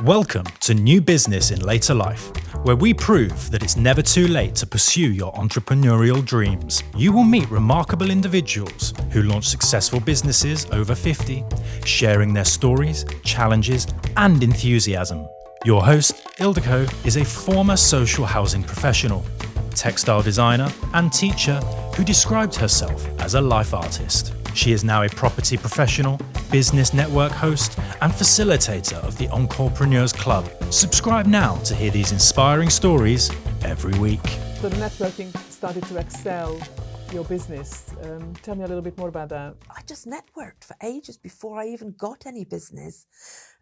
Welcome to New Business in Later Life, where we prove that it's never too late to pursue your entrepreneurial dreams. You will meet remarkable individuals who launch successful businesses over 50, sharing their stories, challenges, and enthusiasm. Your host, Ildiko, is a former social housing professional, textile designer, and teacher who described herself as a life artist. She is now a property professional, business network host, and facilitator of the Entrepreneurs Club. Subscribe now to hear these inspiring stories every week. So the networking started to excel your business. Tell me a little bit more about that. I just networked for ages before I even got any business.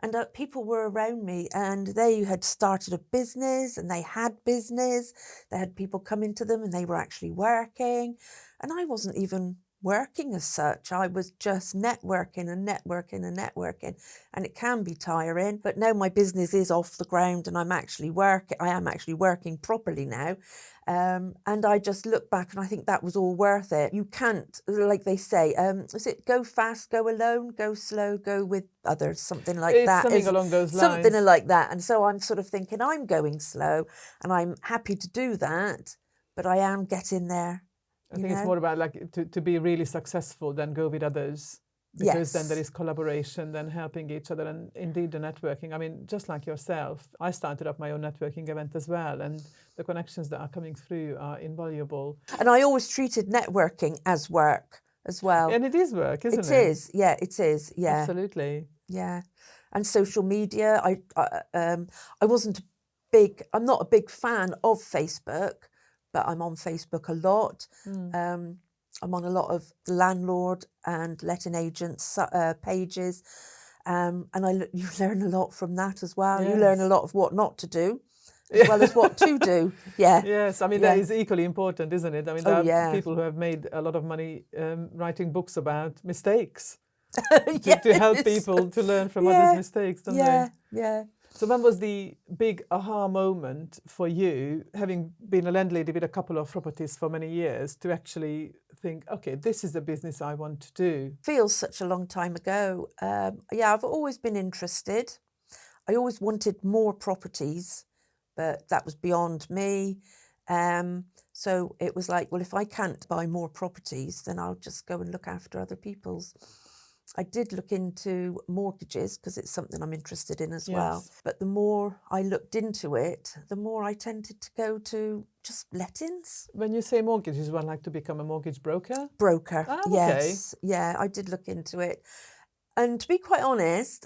And people were around me and they had started a business and they had business. They had people come into them and they were actually working. And I wasn't even working as such. I was just networking. And it can be tiring. But now my business is off the ground and I am actually working properly now. And I just look back and I think that was all worth it. You can't, like they say, is it go fast, go alone, go slow, go with others, something like that. Something along those lines. Something like that. And so I'm sort of thinking I'm going slow and I'm happy to do that, but I am getting there. I think it's more about like to be really successful than go with others. Because then there is collaboration, then helping each other, and indeed the networking. I mean, just like yourself, I started up my own networking event as well, and the connections that are coming through are invaluable. And I always treated networking as work as well. And it is work, isn't it? It is, yeah, it is, yeah. Absolutely. Yeah, and social media. I'm not a big fan of Facebook, but I'm on Facebook a lot. I'm on a lot of landlord and letting agents pages, and you learn a lot from that as well. Yes. You learn a lot of what not to do, as well as what to do. Yeah. Yes, I mean that is equally important, isn't it? I mean, there are people who have made a lot of money writing books about mistakes to help people to learn from others' mistakes, don't they? Yeah. So when was the big aha moment for you, having been a landlady with a couple of properties for many years, to actually think, okay, this is the business I want to do? Feels such a long time ago. I've always been interested. I always wanted more properties, but that was beyond me. So it was like, well, if I can't buy more properties, then I'll just go and look after other people's. I did look into mortgages because it's something I'm interested in as well. But the more I looked into it, the more I tended to go to just lettings. When you say mortgages, you would like to become a mortgage broker? Broker, yes. Okay. Yeah, I did look into it. And to be quite honest,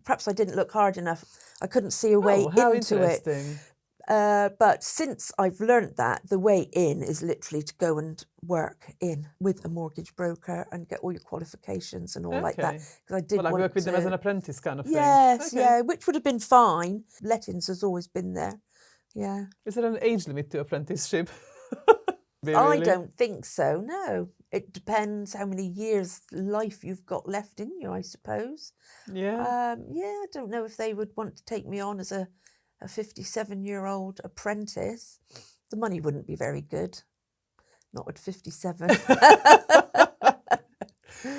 perhaps I didn't look hard enough. I couldn't see a way into it. But since I've learnt that, the way in is literally to go and work in with a mortgage broker and get all your qualifications and all like that. Because I work with them as an apprentice kind of thing. Yes, which would have been fine. Lettings has always been there. Yeah. Is there an age limit to apprenticeship? I don't think so, no. It depends how many years life you've got left in you, I suppose. Yeah. I don't know if they would want to take me on as a 57-year-old apprentice. The money wouldn't be very good. Not at 57.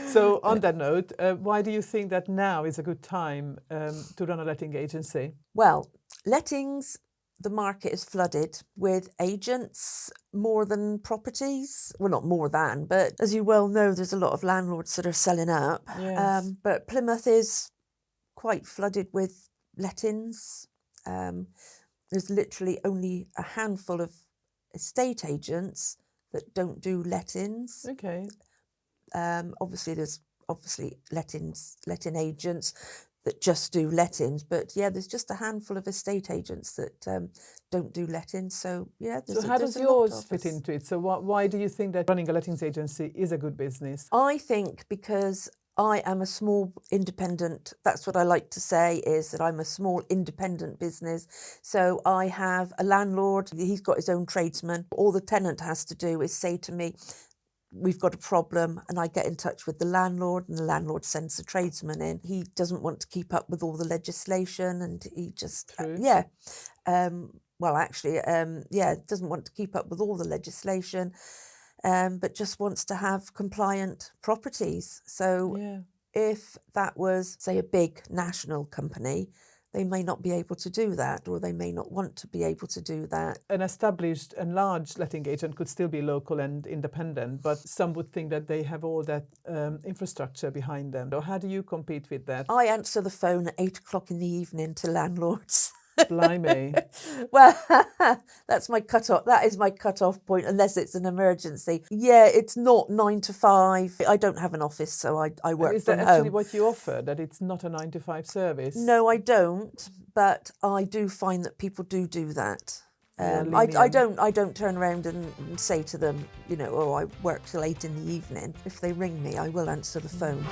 So on that note, why do you think that now is a good time to run a letting agency? Well, lettings, the market is flooded with agents more than properties. Well, not more than, but as you well know, there's a lot of landlords that are selling up. Yes. But Plymouth is quite flooded with lettings. There's literally only a handful of estate agents that don't do lettings. Okay. There's letting agents that just do lettings, but there's just a handful of estate agents that don't do lettings. So how does yours fit into it? So why do you think that running a lettings agency is a good business? I think because I am a small independent, that's what I like to say, is that I'm a small independent business. So I have a landlord, he's got his own tradesman. All the tenant has to do is say to me, we've got a problem, and I get in touch with the landlord and the landlord sends the tradesman in. He doesn't want to keep up with all the legislation and he just, doesn't want to keep up with all the legislation. But just wants to have compliant properties. So if that was, say, a big national company, they may not be able to do that, or they may not want to be able to do that. An established and large letting agent could still be local and independent, but some would think that they have all that infrastructure behind them. Or how do you compete with that? I answer the phone at 8 o'clock in the evening to landlords. Blimey. Well, that's my cut-off. That is my cut-off point, unless it's an emergency. Yeah, it's not 9 to 5. I don't have an office, so I work Is from that home. actually what you offer, that it's not a 9 to 5 service? No, I don't, but I do find that people do that. Yeah, I don't turn around and say to them, you know, oh, I work till 8 in the evening. If they ring me, I will answer the phone.